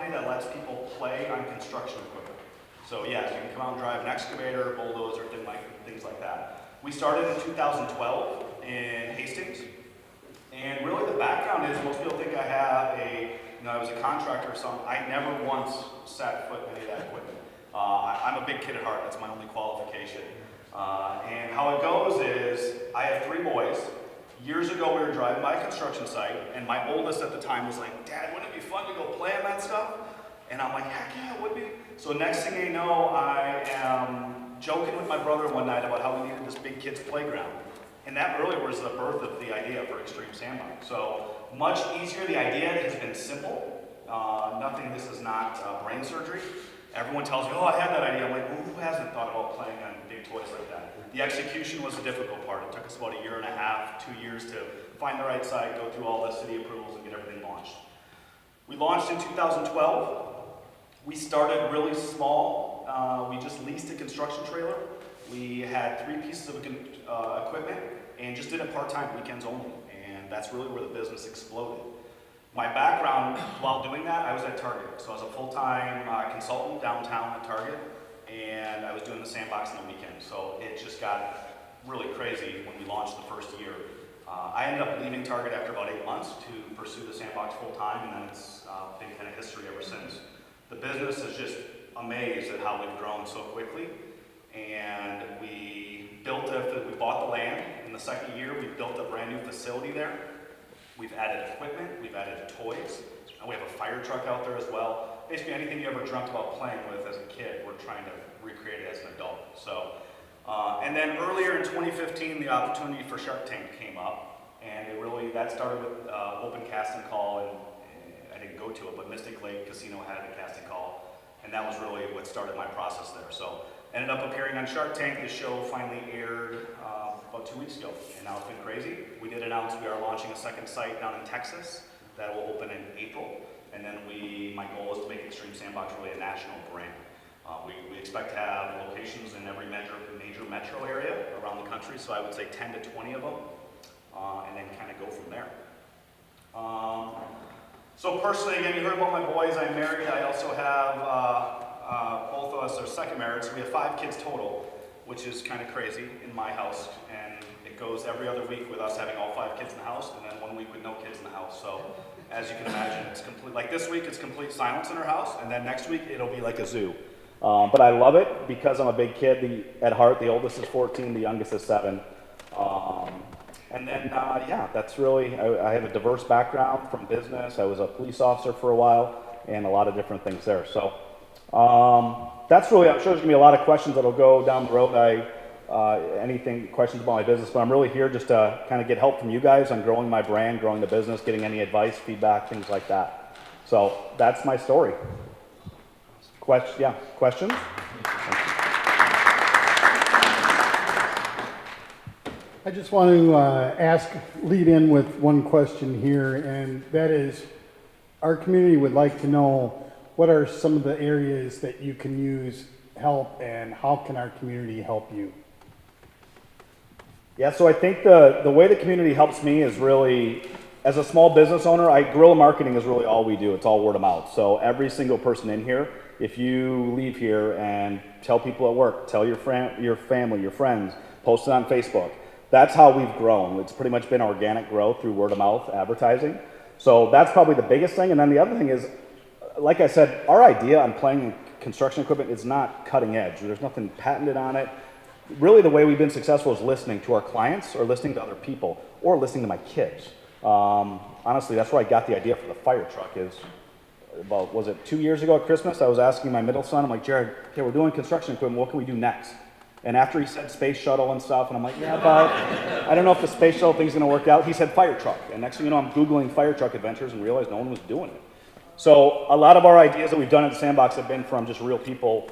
company that lets people play on construction equipment. So yes, you can come out and drive an excavator, bulldozer, things like that. We started in 2012 in Hastings. And really the background is, most people think I have I was a contractor or something. I never once set foot in any of that equipment. I'm a big kid at heart, that's my only qualification. And how it goes is, I have 3 boys. Years ago, we were driving by a construction site, and my oldest at the time was like, "Dad, wouldn't it be fun to go play on that stuff?" And I'm like, "Heck yeah, it would be." So next thing you know, I am joking with my brother one night about how we needed this big kids playground. And that really was the birth of the idea for Extreme Sandbox. So much easier. The idea has been simple. This is not brain surgery. Everyone tells me, "Oh, I had that idea." I'm like, well, who hasn't thought about playing on big toys like that? The execution was the difficult part. It took us about 1.5 years, 2 years to find the right site, go through all the city approvals, and get everything launched. We launched in 2012. We started really small. We just leased a construction trailer. We had 3 pieces of equipment and just did it part-time, weekends only. And that's really where the business exploded. My background, while doing that, I was at Target. So I was a full-time consultant downtown at Target, and I was doing the sandbox on the weekends. So it just got really crazy when we launched the first year. I ended up leaving Target after about 8 months to pursue the sandbox full-time, and then it's been kind of history ever since. The business is just amazed at how we've grown so quickly. And we bought the land. In the second year, we built a brand new facility there. We've added equipment, we've added toys, and we have a fire truck out there as well. Basically anything you ever dreamt about playing with as a kid, we're trying to recreate it as an adult. So, and then earlier in 2015, the opportunity for Shark Tank came up, and that started with open casting call, and I didn't go to it, but Mystic Lake Casino had a casting call, and that was really what started my process there. So, ended up appearing on Shark Tank. The show finally aired about 2 weeks ago, and now it's been crazy. We did announce we are launching a second site down in Texas that will open in April, and then my goal is to make Extreme Sandbox really a national brand. We expect to have locations in every major metro area around the country, so I would say 10 to 20 of them, and then kind of go from there. So personally, again, you heard about my boys. I'm married. I also have both of us are second marriage, so we have 5 kids total, which is kind of crazy in my house, and it goes every other week with us having all 5 kids in the house, and then 1 week with no kids in the house. So as you can imagine, it's complete. Like this week, it's complete silence in our house, and then next week it'll be like a zoo. But I love it because I'm a big kid. At heart, the oldest is 14, the youngest is 7. And then, that's really, I have a diverse background from business. I was a police officer for a while, and a lot of different things there. So that's really, I'm sure there's going to be a lot of questions that'll go down the road. Questions about my business, but I'm really here just to kind of get help from you guys on growing my brand, growing the business, getting any advice, feedback, things like that. So that's my story. Questions? I just want to lead in with one question here, and that is, our community would like to know what are some of the areas that you can use help, and how can our community help you? Yeah, so I think the way the community helps me is really, as a small business owner, guerrilla marketing is really all we do. It's all word of mouth. So every single person in here, if you leave here and tell people at work, tell your family, your friends, post it on Facebook, that's how we've grown. It's pretty much been organic growth through word of mouth advertising. So that's probably the biggest thing. And then the other thing is, like I said, our idea on playing construction equipment is not cutting edge. There's nothing patented on it. Really the way we've been successful is listening to our clients, or listening to other people, or listening to my kids. Honestly, that's where I got the idea for the fire truck. Was it 2 years ago at Christmas? I was asking my middle son, I'm like, "Jared, okay, we're doing construction equipment, what can we do next?" And after he said space shuttle and stuff, and I'm like, "Yeah, but I don't know if the space shuttle thing's gonna work out." He said fire truck, and next thing you know, I'm Googling fire truck adventures and realized no one was doing it. So a lot of our ideas that we've done at the Sandbox have been from just real people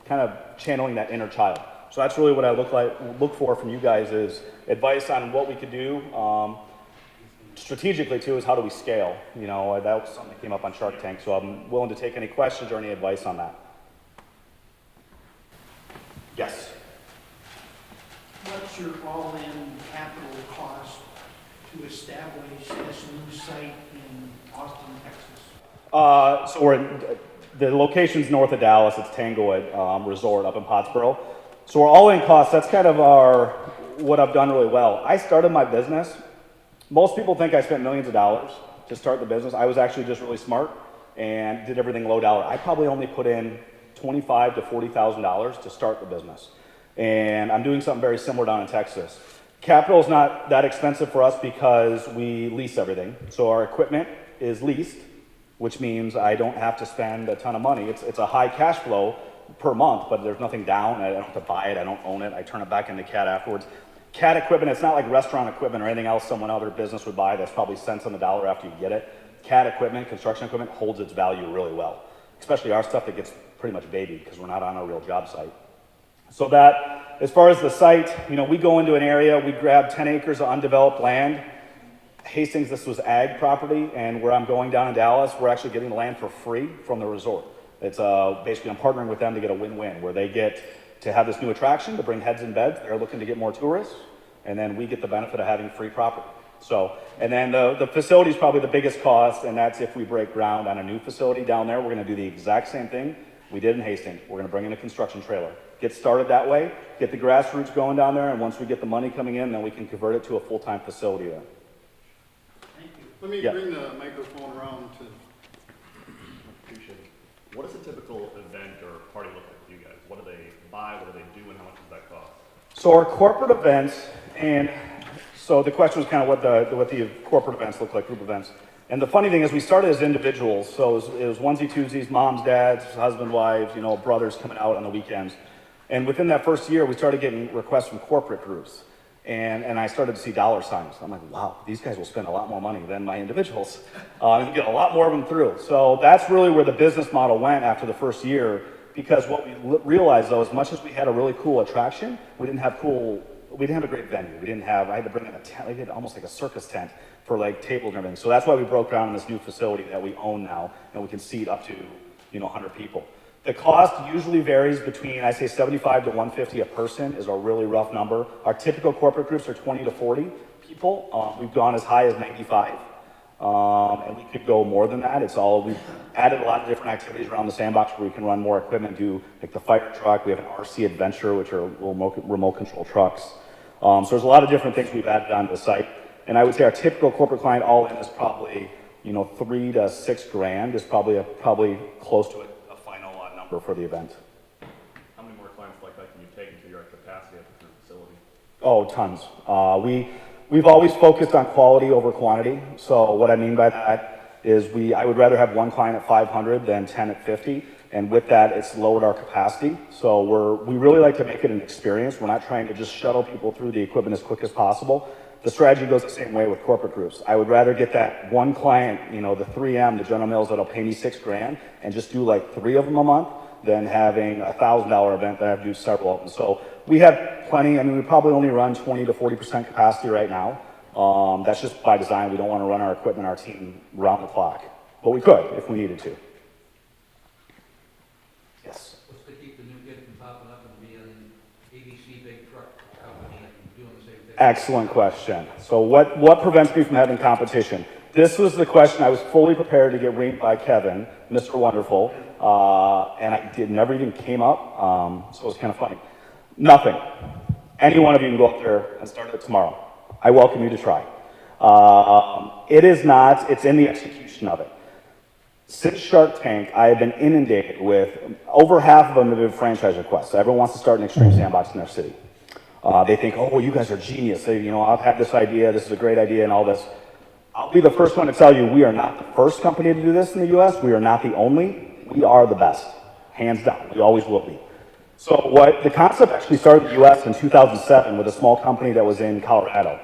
kind of channeling that inner child. So that's really what I look for from you guys, is advice on what we could do. Strategically too, is how do we scale? That was something that came up on Shark Tank, so I'm willing to take any questions or any advice on that. Yes? What's your all-in capital cost to establish this new site in Austin, Texas? So we're in, the location's north of Dallas. It's Tanglewood Resort up in Pottsboro. So we're all in costs. That's kind of what I've done really well. I started my business. Most people think I spent millions of dollars to start the business. I was actually just really smart and did everything low dollar. I probably only put in $25,000 to $40,000 to start the business. And I'm doing something very similar down in Texas. Capital is not that expensive for us because we lease everything. So our equipment is leased, which means I don't have to spend a ton of money. It's a high cash flow per month, but there's nothing down. I don't have to buy it. I don't own it. I turn it back into CAD afterwards. CAD equipment, it's not like restaurant equipment or anything else someone other business would buy that's probably cents on the dollar after you get it. CAD equipment, construction equipment holds its value really well, especially our stuff that gets pretty much babied because we're not on a real job site. So that, as far as the site, we go into an area, we grab 10 acres of undeveloped land. Hastings, this was ag property, and where I'm going down in Dallas, we're actually getting the land for free from the resort. It's basically I'm partnering with them to get a win-win, where they get to have this new attraction to bring heads and beds. They're looking to get more tourists, and then we get the benefit of having free property. So, and then the facility is probably the biggest cost, and that's if we break ground on a new facility down there. We're going to do the exact same thing we did in Hastings. We're going to bring in a construction trailer, get started that way, get the grassroots going down there, and once we get the money coming in, then we can convert it to a full-time facility there. Thank you. Let me Yeah. bring the microphone around to. Appreciate it. What does a typical event or party look like for you guys? What do they buy? What do they do? And how much does that cost? So our corporate events, and so the question was kind of what the corporate events look like, group events. And the funny thing is we started as individuals. So it was onesie twosies, moms, dads, husband, wives, brothers coming out on the weekends. And within that first year, we started getting requests from corporate groups. And I started to see dollar signs. I'm like, wow, these guys will spend a lot more money than my individuals. And get a lot more of them through. So that's really where the business model went after the first year. Because what we realized, though, as much as we had a really cool attraction, we didn't have a great venue. I had to bring in a tent, like almost like a circus tent for like tables and everything. So that's why we broke ground in this new facility that we own now, and we can seat up to, 100 people. The cost usually varies between, I say 75 to 150 a person is a really rough number. Our typical corporate groups are 20 to 40 people. We've gone as high as 95. And we could go more than that. We've added a lot of different activities around the sandbox where we can run more equipment, do like the fire truck. We have an RC Adventure, which are remote control trucks. So there's a lot of different things we've added onto the site. And I would say our typical corporate client all in is probably, $3 to $6 grand is probably close to a final number for the event. How many more clients like that can you take until you're at capacity at the current facility? Oh, tons. We've always focused on quality over quantity. So what I mean by that is I would rather have one client at 500 than 10 at 50. And with that, it's lowered our capacity. So we really like to make it an experience. We're not trying to just shuttle people through the equipment as quick as possible. The strategy goes the same way with corporate groups. I would rather get that one client, the 3M, the General Mills, that'll pay me $6 grand and just do like 3 of them a month than having a $1,000 event that I have to do several of them. So we have plenty. We probably only run 20 to 40% capacity right now. That's just by design. We don't want to run our equipment, our team, round the clock. But we could if we needed to. Yes. What's to keep the new kid from popping up and being an ABC big truck company and doing the same thing? Excellent question. So what prevents me from having competition? This was the question I was fully prepared to get reamed by Kevin, Mr. Wonderful, and it never even came up, so it was kind of funny. Nothing. Any one of you can go up there and start it tomorrow. I welcome you to try. It's in the execution of it. Since Shark Tank, I have been inundated with, over half of them have been franchise requests. Everyone wants to start an Extreme Sandbox in their city. They think, oh, well, you guys are genius. I've had this idea, this is a great idea and all this. I'll be the first one to tell you, we are not the first company to do this in the U.S. We are not the only. We are the best, hands down. We always will be. So the concept actually started in the U.S. in 2007 with a small company that was in Colorado.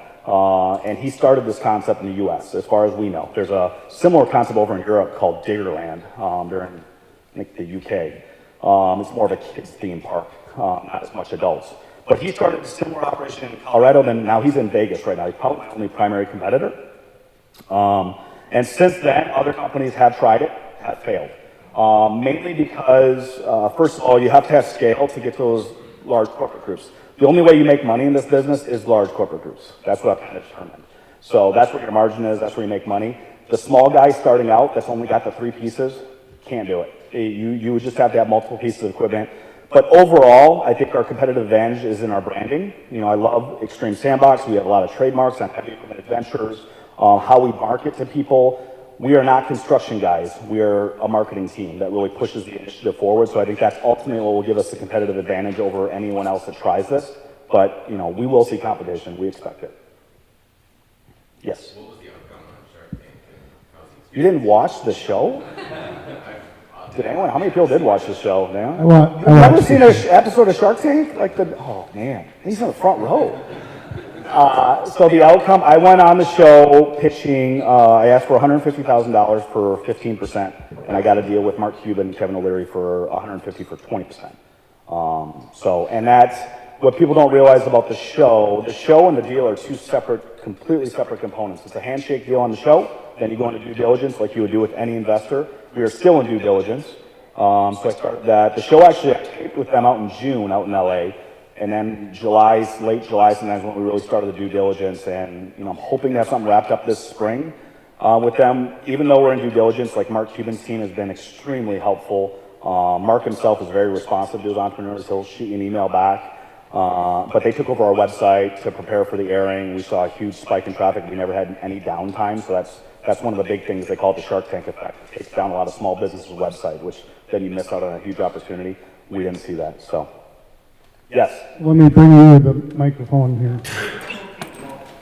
And he started this concept in the U.S., as far as we know. There's a similar concept over in Europe called Diggerland. They're in, I think, the U.K. It's more of a kids theme park, not as much adults. But he started a similar operation in Colorado, and now he's in Vegas right now. He's probably my only primary competitor. And since then, other companies have tried it, have failed. Mainly because, first of all, you have to have scale to get those large corporate groups. The only way you make money in this business is large corporate groups. That's what I've kind of determined. So that's where your margin is, that's where you make money. The small guy starting out that's only got the 3 pieces can't do it. You would just have to have multiple pieces of equipment. But overall, I think our competitive advantage is in our branding. You know, I love Extreme Sandbox. We have a lot of trademarks on heavy equipment adventures, how we market to people. We are not construction guys. We are a marketing team that really pushes the initiative forward. So I think that's ultimately what will give us a competitive advantage over anyone else that tries this. But, you know, we will see competition. We expect it. Yes. What was the outcome on Shark Tank? How's the You didn't watch the show? Did anyone? How many people did watch the show? Man? I You've never seen an episode of Shark Tank? Like oh man, he's in the front row. So the outcome, I went on the show pitching, I asked for $150,000 for 15%, and I got a deal with Mark Cuban and Kevin O'Leary for $150 for 20%. And that's what people don't realize about the show. The show and the deal are 2 separate, completely separate components. It's a handshake deal on the show, then you go into due diligence like you would do with any investor. We are still in due diligence. So I started that. The show actually, I taped with them out in June, out in LA. And then late July, sometimes when we really started the due diligence. And, you know, I'm hoping to have something wrapped up this spring with them. Even though we're in due diligence, like Mark Cuban's team has been extremely helpful. Mark himself is very responsive to his entrepreneurs. He'll shoot you an email back. But they took over our website to prepare for the airing. We saw a huge spike in traffic. We never had any downtime. So that's one of the big things. They call it the Shark Tank effect. It takes down a lot of small businesses' website, which then you miss out on a huge opportunity. We didn't see that, so. Yes. Let me bring you the microphone here.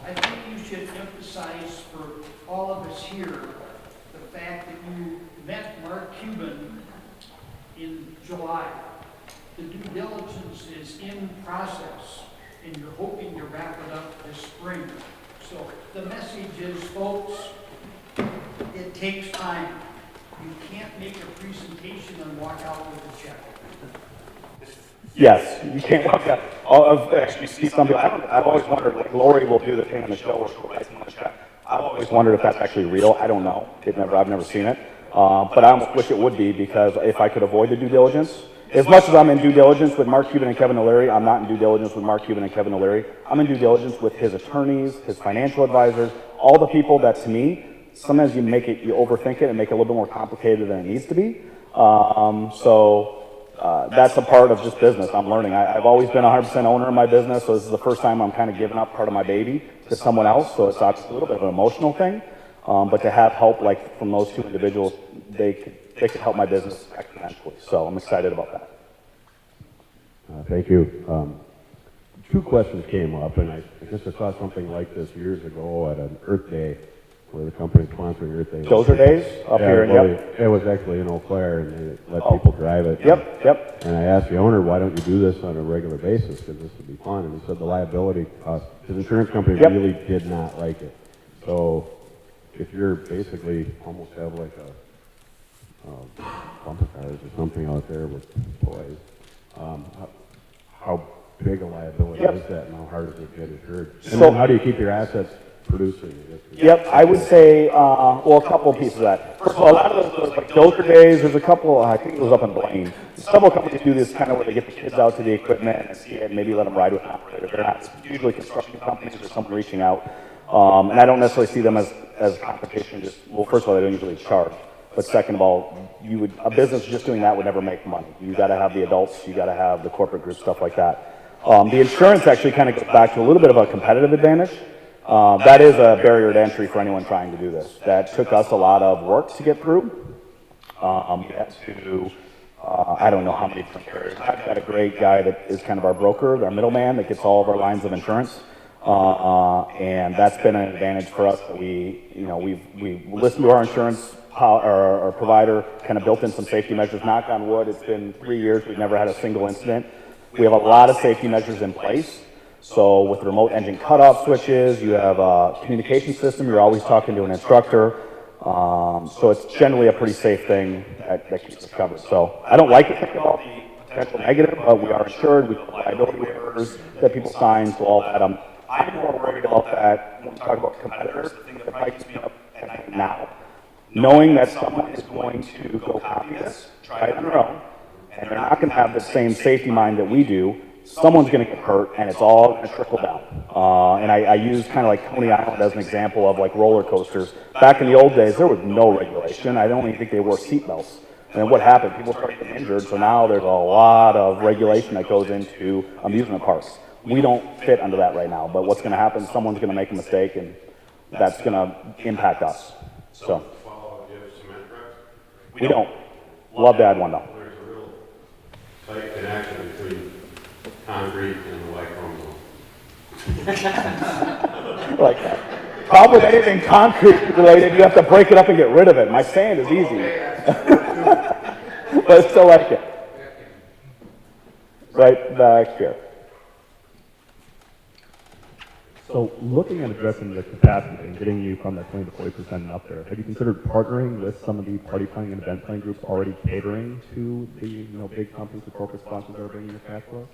I think you should emphasize for all of us here the fact that you met Mark Cuban in July. The due diligence is in process, and you're hoping to wrap it up this spring. So the message is, folks, it takes time. You can't make a presentation and walk out with a check. Yes, you can't walk out. I've actually seen something. I've always wondered, like Lori will do the thing on the show where she'll write someone a check. I've always wondered if that's actually real. I don't know. I've never seen it. But I almost wish it would be, because if I could avoid the due diligence, as much as I'm in due diligence with Mark Cuban and Kevin O'Leary, I'm not in due diligence with Mark Cuban and Kevin O'Leary. I'm in due diligence with his attorneys, his financial advisors, all the people that, to me, sometimes you overthink it and make it a little bit more complicated than it needs to be. That's a part of just business. I'm learning. I've always been 100% owner of my business, so this is the first time I'm kind of giving up part of my baby to someone else, so it's obviously a little bit of an emotional thing. But to have help like from those 2 individuals, they could help my business exponentially. So I'm excited about that. Thank you. 2 questions came up, and I guess I saw something like this years ago at an Earth Day, where the company sponsoring Earth Day. Dozer Days up here. Well, Yep. it was actually in Eau Claire, and they let people drive it. Yep. And I asked the owner, why don't you do this on a regular basis, because this would be fun. And he said the liability cost, his insurance company really did not like it. So if you're basically almost have like a bumper cars or something out there with toys, how big a liability is that, and how hard is it to get insured? And then how do you keep your assets producing? Yep, I would say, well, a couple of pieces of that. First of all, a lot of those, like Dozer Days, there's a couple, I think it was up in Blaine. Several companies do this kind of where they get the kids out to the equipment and see it, and maybe let them ride with an operator. They're not usually construction companies or someone reaching out. And I don't necessarily see them as competition. Well, first of all, they don't usually charge. But second of all, a business just doing that would never make money. You got to have the adults, you got to have the corporate group, stuff like that. The insurance actually kind of goes back to a little bit of a competitive advantage. That is a barrier to entry for anyone trying to do this. That took us a lot of work to get through. We had to, I don't know how many different carriers. I've got a great guy that is kind of our broker, our middleman, that gets all of our lines of insurance. And that's been an advantage for us that we've listened to our insurance our provider, kind of built in some safety measures. Knock on wood, it's been 3 years, we've never had a single incident. We have a lot of safety measures in place. So with remote engine cutoff switches, you have a communication system, you're always talking to an instructor. So it's generally a pretty safe thing that keeps us covered. So I don't like to think about the potential negative, but we are insured, we have liability waivers that people sign, so all that. I'm more worried about that when we talk about competitors, the thing that probably keeps me up at night now. Knowing that someone is going to go copy this, try it on their own, and they're not going to have the same safety mind that we do, someone's going to get hurt, and it's all going to trickle down. And I use kind of like Coney Island as an example of like roller coasters. Back in the old days, there was no regulation. I don't even think they wore seatbelts. And what happened? People started getting injured, so now there's a lot of regulation that goes into amusement parks. We don't fit under that right now, but what's going to happen? Someone's going to make a mistake, and that's going to impact us. So Follow, do you have cement trucks? we don't. Love to add one though. There's a real tight connection between concrete and the white chromosome. Like that. Problem with anything concrete related, you have to break it up and get rid of it. My sand is easy. But I still like it. Right back here. So looking at addressing the capacity and getting you from that 20 to 40% and up there, have you considered partnering with some of the party planning and event planning groups already catering to the big companies, the corporate sponsors that are bringing your cash flow?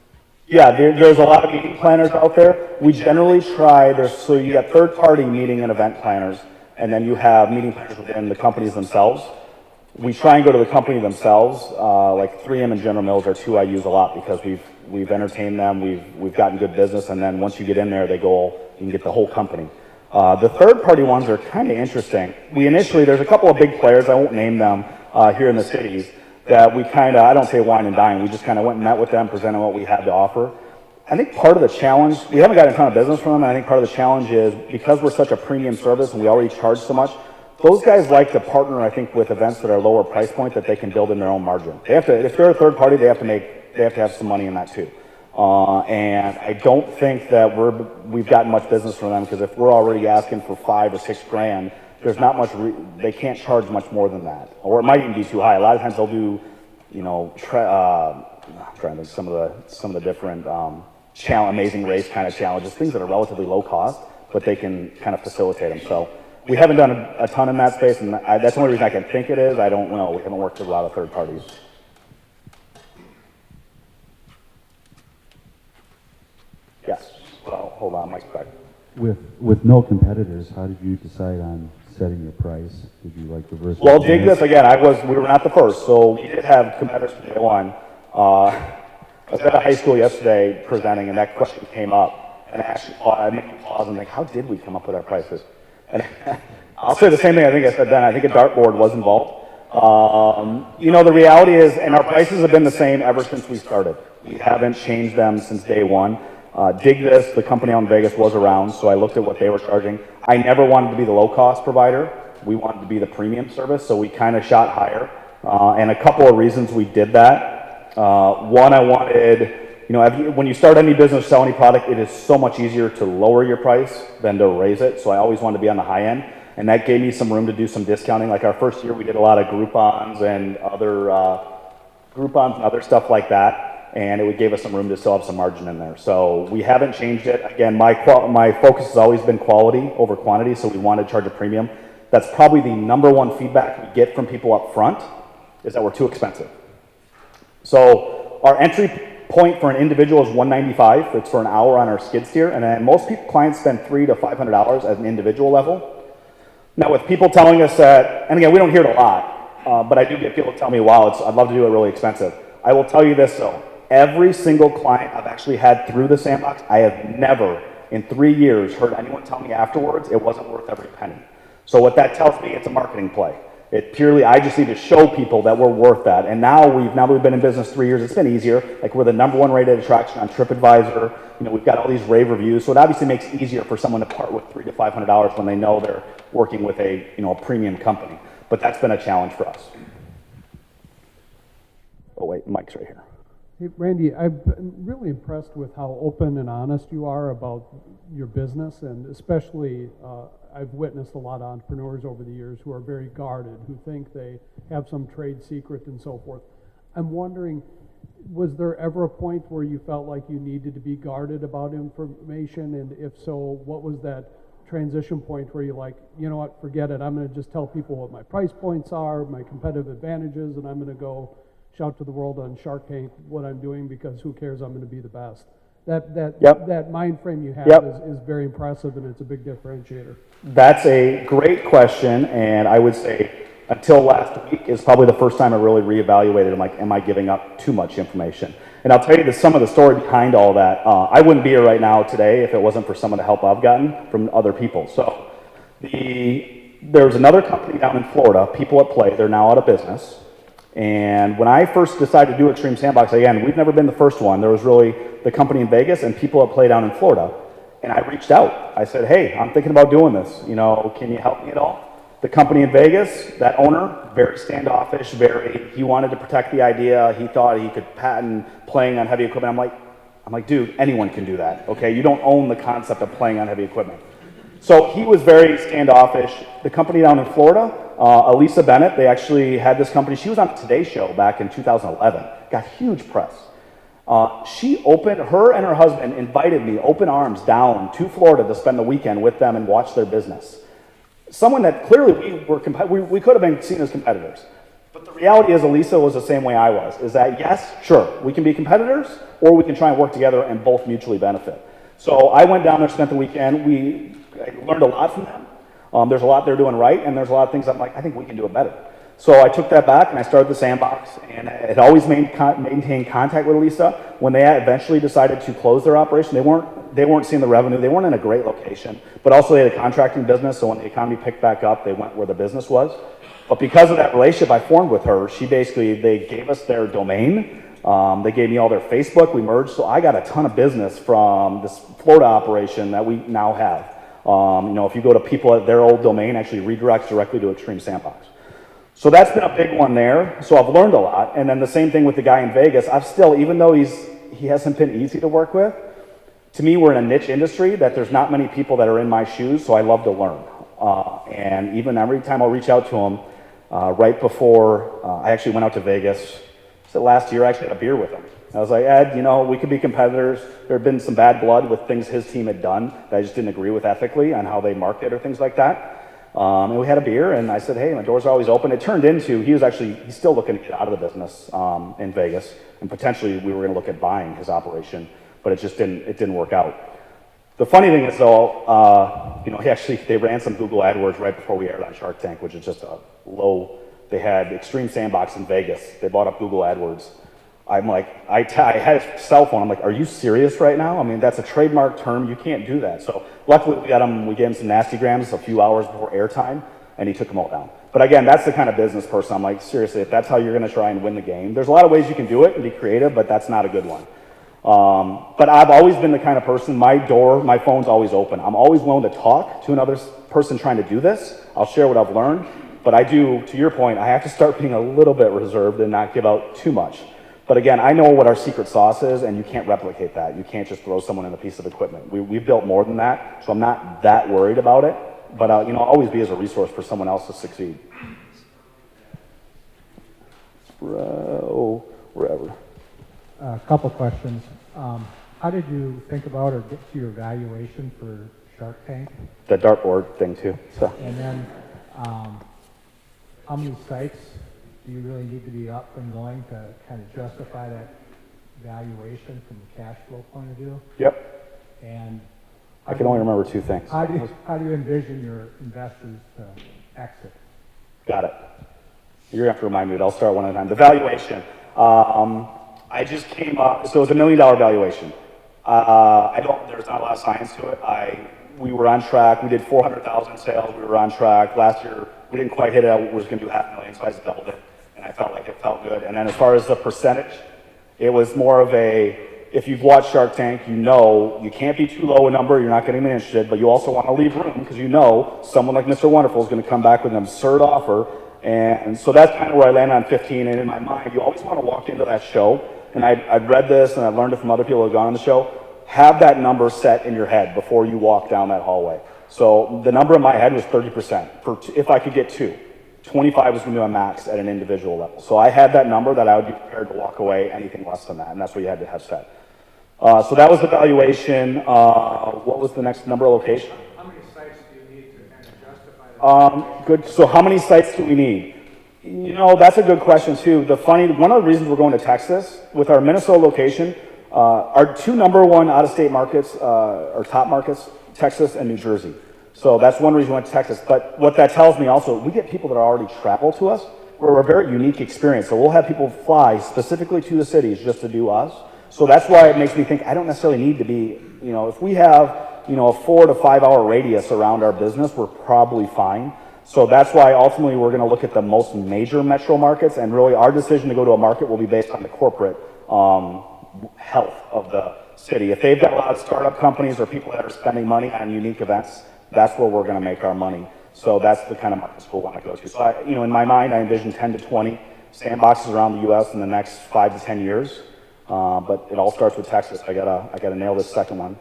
Yeah, there's a lot of meeting planners out there. We generally try, so you got third-party meeting and event planners, and then you have meeting planners within the companies themselves. We try and go to the company themselves, like 3M and General Mills are two I use a lot because we've entertained them, we've gotten good business, and then once you get in there, you can get the whole company. The third-party ones are kind of interesting. There's a couple of big players, I won't name them, here in the cities, that we kind of, I don't say wine and dine, we just kind of went and met with them, presented what we had to offer. I think part of the challenge, we haven't got a ton of business from them, and I think part of the challenge is because we're such a premium service and we already charge so much, those guys like to partner, I think, with events that are lower price point that they can build in their own margin. They have to, if they're a third party, they have to have some money in that too. And I don't think that we've gotten much business from them because if we're already asking for $5 or $6 grand, there's not much, they can't charge much more than that. Or it might even be too high. A lot of times they'll do, I'm trying to think some of the different amazing race kind of challenges, things that are relatively low cost, but they can kind of facilitate them. So we haven't done a ton in that space, and that's the only reason I can think it is. I don't know. We haven't worked with a lot of third parties. Yes. Well, hold on, Mike's back. With no competitors, how did you decide on setting your price? Did you like reverse? Well, dig this again. We were not the first, so we did have competitors from day one. I was at a high school yesterday presenting, and that question came up, and I made me pause and think, how did we come up with our prices? And I'll say the same thing I think I said then. I think a dartboard was involved. The reality is, and our prices have been the same ever since we started. We haven't changed them since day one. Dig This, the company out in Vegas, was around, so I looked at what they were charging. I never wanted to be the low-cost provider. We wanted to be the premium service, so we kind of shot higher. And a couple of reasons we did that. One, I wanted, when you start any business, sell any product, it is so much easier to lower your price than to raise it, so I always wanted to be on the high end. And that gave me some room to do some discounting. Like our first year, we did a lot of Groupons and other stuff like that. And it gave us some room to still have some margin in there. So we haven't changed it. Again, my focus has always been quality over quantity, so we want to charge a premium. That's probably the number one feedback we get from people up front, is that we're too expensive. So our entry point for an individual is $195. It's for an hour on our skid steer, and then most clients spend $300 to $500 at an individual level. Now with people telling us that, and again, we don't hear it a lot, but I do get people tell me, wow, I'd love to do it really expensive. I will tell you this though. Every single client I've actually had through the Sandbox, I have never in 3 years heard anyone tell me afterwards it wasn't worth every penny. So what that tells me, it's a marketing play. I just need to show people that we're worth that. And now we've been in business 3 years, it's been easier. Like we're the #1 rated attraction on TripAdvisor. We've got all these rave reviews. So it obviously makes it easier for someone to part with $300 to $500 when they know they're working with a premium company. But that's been a challenge for us. Oh wait, Mike's right here. Hey, Randy, I've been really impressed with how open and honest you are about your business, and especially I've witnessed a lot of entrepreneurs over the years who are very guarded, who think they have some trade secret and so forth. I'm wondering, was there ever a point where you felt like you needed to be guarded about information, and if so, what was that transition point where you're like, you know what, forget it, I'm going to just tell people what my price points are, my competitive advantages, and I'm going to go shout to the world on Shark Tank what I'm doing because who cares, I'm going to be the best. That mind frame you have is very impressive, and it's a big differentiator. That's a great question, and I would say until last week is probably the first time I really reevaluated. I'm like, am I giving up too much information? And I'll tell you some of the story behind all that. I wouldn't be here right now today if it wasn't for some of the help I've gotten from other people. So there was another company down in Florida, People at Play. They're now out of business. And when I first decided to do Extreme Sandbox, again, we've never been the first one. There was really the company in Vegas and People at Play down in Florida. And I reached out. I said, hey, I'm thinking about doing this. You know, can you help me at all? The company in Vegas, that owner, very standoffish, he wanted to protect the idea. He thought he could patent playing on heavy equipment. I'm like, dude, anyone can do that, okay? You don't own the concept of playing on heavy equipment. So he was very standoffish. The company down in Florida, Elisa Bennett, they actually had this company. She was on the Today Show back in 2011. Got huge press. Her and her husband invited me open arms down to Florida to spend the weekend with them and watch their business. Someone that clearly we could have been seen as competitors. But the reality is Elisa was the same way I was, is that yes, sure, we can be competitors or we can try and work together and both mutually benefit. So I went down there, spent the weekend. I learned a lot from them. There's a lot they're doing right, and there's a lot of things I'm like, I think we can do it better. So I took that back and I started the Sandbox, and I had always maintained contact with Elisa. When they eventually decided to close their operation, they weren't seeing the revenue. They weren't in a great location, but also they had a contracting business. So when the economy picked back up, they went where the business was. But because of that relationship I formed with her, they gave us their domain. They gave me all their Facebook. We merged, so I got a ton of business from this Florida operation that we now have. If you go to people at their old domain, actually redirects directly to Extreme Sandbox. So that's been a big one there. So I've learned a lot. And then the same thing with the guy in Vegas. Even though he hasn't been easy to work with, to me, we're in a niche industry that there's not many people that are in my shoes, so I love to learn. And even every time I'll reach out to him, right before I actually went out to Vegas, so last year I actually had a beer with him. I was like, Ed, we could be competitors. There had been some bad blood with things his team had done that I just didn't agree with ethically on how they market or things like that. And we had a beer, and I said, hey, my doors are always open. It turned into, he's still looking to get out of the business in Vegas, and potentially we were going to look at buying his operation, but it didn't work out. The funny thing is though, they ran some Google AdWords right before we aired on Shark Tank, which is just they had Extreme Sandbox in Vegas. They bought up Google AdWords. I'm like, I had a cell phone. I'm like, are you serious right now? I mean, that's a trademark term. You can't do that. So luckily we gave him some nasty grams a few hours before airtime, and he took them all down. But again, that's the kind of business person. I'm like, seriously, if that's how you're going to try and win the game, there's a lot of ways you can do it and be creative, but that's not a good one. But I've always been the kind of person, my phone's always open. I'm always willing to talk to another person trying to do this. I'll share what I've learned. But I do, to your point, I have to start being a little bit reserved and not give out too much. But again, I know what our secret sauce is, and you can't replicate that. You can't just throw someone in a piece of equipment. We've built more than that, so I'm not that worried about it. But I'll always be as a resource for someone else to succeed. Wherever. A couple questions. How did you think about or get to your valuation for Shark Tank? The dartboard thing too. So. And then, how many sites do you really need to be up and going to kind of justify that valuation from a cash flow point of view? Yep. And I can only remember two things. How do you envision your investors to exit? Not it. You're going to have to remind me, but I'll start one at a time. The valuation. I just came up, so it was $1 million valuation. There's not a lot of science to it. We were on track. We did 400,000 sales. We were on track. Last year, we didn't quite hit it. We were going to do $500,000, so I just doubled it. And I felt like it felt good. And then as far as the percentage, it was more of if you've watched Shark Tank, you can't be too low a number. You're not getting them interested, but you also want to leave room because someone like Mr. Wonderful is going to come back with an absurd offer. And so that's kind of where I landed on 15. And in my mind, you always want to walk into that show. And I've read this and I've learned it from other people who have gone on the show. Have that number set in your head before you walk down that hallway. So the number in my head was 30%. If I could get 25 was going to be my max at an individual level. So I had that number that I would be prepared to walk away anything less than that. And that's what you had to have set. So that was the valuation. What was the next number of location? How many sites do you need to kind of justify that? Good. So how many sites do we need? That's a good question too. One of the reasons we're going to Texas with our Minnesota location, our two number one out-of-state markets, or top markets, Texas and New Jersey. So that's one reason we went to Texas. But what that tells me also, we get people that already travel to us. We're a very unique experience. So we'll have people fly specifically to the cities just to do us. So that's why it makes me think I don't necessarily need to be, if we have, a 4 to 5 hour radius around our business, we're probably fine. So that's why ultimately we're going to look at the most major metro markets, and really our decision to go to a market will be based on the corporate health of the city. If they've got a lot of startup companies or people that are spending money on unique events, that's where we're going to make our money. So that's the kind of markets we'll want to go to. So in my mind, I envision 10 to 20 sandboxes around the U.S. in the next 5 to 10 years. But it all starts with Texas. I gotta nail this second one.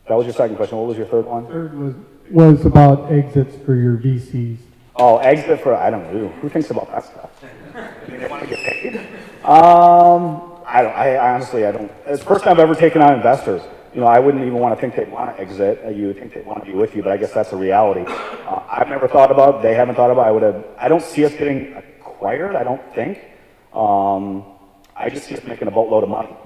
That was your second question. What was your third one? Third was about exits for your VCs. Oh, exit for, I don't know. Who thinks about that stuff? I mean, they want to get paid? I honestly don't. It's the first time I've ever taken on investors. I wouldn't even want to think they'd want to exit. You would think they'd want to be with you, but I guess that's a reality. I've never thought about it. They haven't thought about it. I don't see us getting acquired, I don't think. I just see us making a boatload of money.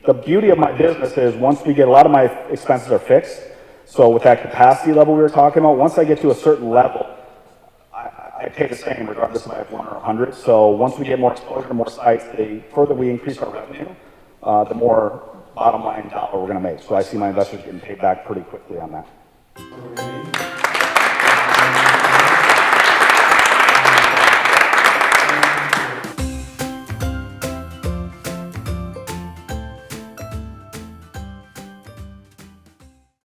The beauty of my business is once we get, a lot of my expenses are fixed. So with that capacity level we were talking about, once I get to a certain level, I pay the same regardless if I have 1 or 100. So once we get more exposure to more sites, the further we increase our revenue, the more bottom line dollar we're going to make. So I see my investors getting paid back pretty quickly on that.